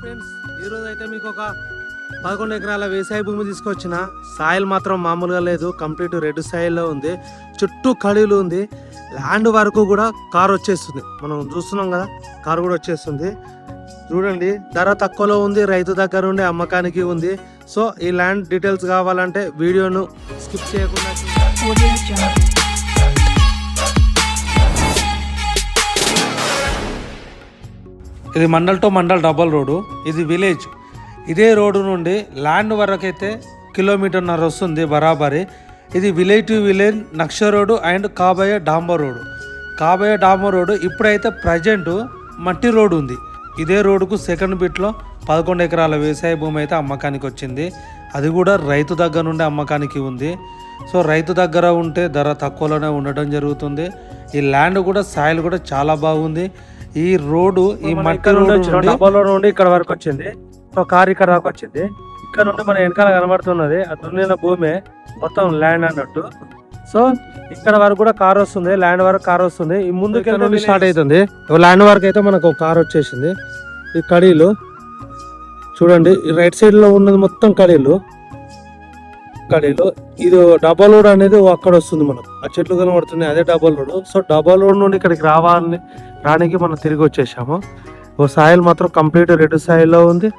Friends, ఈరోజు అయితే మీకు ఒక 11 ఎకరాల వ్యవసాయ భూమి తీసుకొచ్చిన. సాయిల్ మాత్రం మామూలుగా లేదు, కంప్లీట్ రెడ్ సాయిల్లో ఉంది. చుట్టూ ఖాళీలు ఉంది. ల్యాండ్ వరకు కూడా కార్ వచ్చేస్తుంది. మనం చూస్తున్నాం కదా, కార్ కూడా వచ్చేస్తుంది. చూడండి, ధర తక్కువలో ఉంది, రైతు దగ్గర ఉండి అమ్మకానికి ఉంది. సో ఈ ల్యాండ్ డీటెయిల్స్ కావాలంటే వీడియోను స్కిప్ చేయకుండా ఇది mandal to mandal double road. ఇది విలేజ్. ఇదే రోడ్డు నుండి ల్యాండ్ వరకు అయితే 1.5 కిలోమీటర్ వస్తుంది బరాబరి. ఇది విలేజ్ టు విలేజ్ నక్ష రోడ్డు అండ్ కాబోయే డాంబర్ రోడ్డు. కాబోయే డాంబర్ రోడ్డు ఇప్పుడైతే ప్రజెంట్ మట్టి రోడ్డు ఉంది. ఇదే రోడ్డుకు సెకండ్ బిట్లో 11 ఎకరాల వ్యవసాయ భూమి అయితే అమ్మకానికి వచ్చింది. అది కూడా రైతు దగ్గర నుండి అమ్మకానికి ఉంది. సో రైతు దగ్గర ఉంటే ధర తక్కువలోనే ఉండడం జరుగుతుంది. ఈ ల్యాండ్ కూడా సాయిల్ కూడా చాలా బాగుంది. ఈ రోడ్డు ఈ మట్టి రోడ్డు నుండి ఇక్కడ వరకు వచ్చింది. సో కార్ ఇక్కడ వరకు వచ్చింది. ఇక్కడ నుండి మన వెనకాల కనబడుతున్నది ఆ దున్నిన భూమి మొత్తం ల్యాండ్ అన్నట్టు. సో ఇక్కడ వరకు కూడా కార్ వస్తుంది, ల్యాండ్ వరకు కార్ వస్తుంది. ఈ ముందుకి నుండి స్టార్ట్ అవుతుంది. ల్యాండ్ వరకు అయితే మనకు కార్ వచ్చేసింది. ఈ కడీలు చూడండి, ఈ రైట్ సైడ్ లో ఉన్నది మొత్తం కడీలు. ఇది డబల్ రోడ్ అనేది అక్కడ వస్తుంది. మనం ఆ చెట్లు కనబడుతున్నాయి, అదే double road. So double road నుండి ఇక్కడికి రానికి మనం తిరిగి వచ్చేసాము. ఓ సాయిల్ మాత్రం కంప్లీట్ రెడ్ సాయిల్లో ఉంది.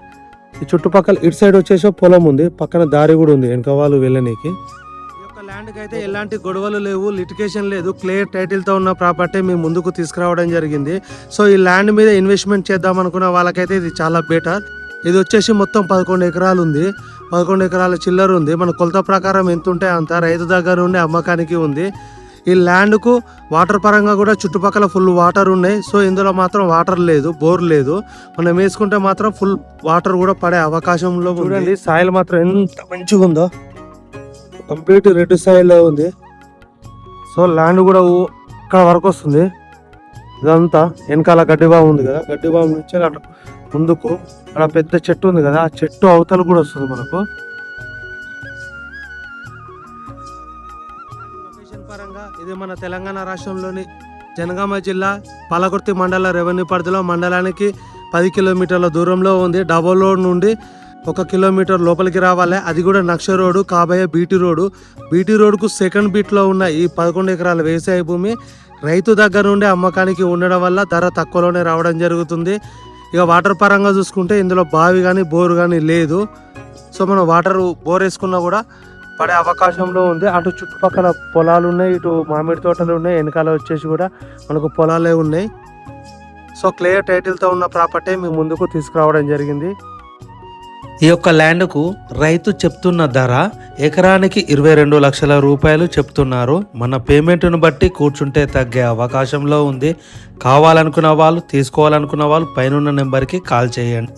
ఈ చుట్టుపక్కల ఇటు సైడ్ వచ్చేసి పొలం ఉంది, పక్కన దారి కూడా ఉంది వెనక వాళ్ళు వెళ్ళనీకి. ఈ యొక్క ల్యాండ్కి అయితే ఎలాంటి గొడవలు లేవు, లిటిగేషన్ లేదు. క్లియర్ టైటిల్తో ఉన్న ప్రాపర్టీ మేము ముందుకు తీసుకురావడం జరిగింది. సో ఈ ల్యాండ్ మీద ఇన్వెస్ట్మెంట్ చేద్దాం అనుకున్న వాళ్ళకైతే ఇది చాలా బెటర్. ఇది వచ్చేసి మొత్తం 11 ఎకరాలు ఉంది. 11 ఎకరాల చిల్లర ఉంది. మన కొలత ప్రకారం ఎంత ఉంటే అంత రైతు దగ్గర నుండి అమ్మకానికి ఉంది. ఈ ల్యాండ్కు వాటర్ పరంగా కూడా చుట్టుపక్కల ఫుల్ వాటర్ ఉన్నాయి. సో ఇందులో మాత్రం వాటర్ లేదు, బోర్ లేదు. మనం వేసుకుంటే మాత్రం ఫుల్ వాటర్ కూడా పడే అవకాశంలో చూడండి. సాయిల్ మాత్రం ఎంత మంచిగా ఉందో, కంప్లీట్ రెడ్ సాయిల్లో ఉంది. సో ల్యాండ్ కూడా ఇక్కడ వరకు వస్తుంది. ఇదంతా వెనకాల గడ్డి బాగు ఉంది కదా, గడ్డి బాగు నుంచి అట్లా ముందుకు అక్కడ పెద్ద చెట్టు ఉంది కదా, ఆ చెట్టు అవతల కూడా వస్తుంది మనకు. లొకేషన్ పరంగా ఇది మన తెలంగాణ రాష్ట్రంలోని జనగామ జిల్లా పాలకుర్తి మండల రెవెన్యూ పరిధిలో మండలానికి 10 కిలోమీటర్ల దూరంలో ఉంది. డబల్ రోడ్ నుండి 1 కిలోమీటర్ లోపలికి రావాలి. అది కూడా నక్ష రోడ్డు, కాబోయే బీటీ రోడ్డు. బీటీ రోడ్డుకు సెకండ్ బీట్లో ఉన్న ఈ 11 ఎకరాల వ్యవసాయ భూమి రైతు దగ్గర నుండి అమ్మకానికి ఉండడం వల్ల ధర తక్కువలోనే రావడం జరుగుతుంది. ఇక వాటర్ పరంగా చూసుకుంటే ఇందులో బావి కానీ బోరు కానీ లేదు. సో మనం వాటర్ బోర్ వేసుకున్నా కూడా పడే అవకాశంలో ఉంది. అటు చుట్టుపక్కల పొలాలు ఉన్నాయి, ఇటు మామిడి తోటలు ఉన్నాయి, వెనకాల వచ్చేసి కూడా మనకు పొలాలే ఉన్నాయి. సో క్లియర్ టైటిల్తో ఉన్న ప్రాపర్టీ మీ ముందుకు తీసుకురావడం జరిగింది. ఈ యొక్క ల్యాండ్కు రైతు చెప్తున్న ధర ఎకరానికి 22 లక్షల రూపాయలు చెప్తున్నారు. మన పేమెంట్ను బట్టి కూర్చుంటే తగ్గే అవకాశంలో ఉంది. కావాలనుకున్న వాళ్ళు, తీసుకోవాలనుకున్న వాళ్ళు పైన నెంబర్కి కాల్ చేయండి.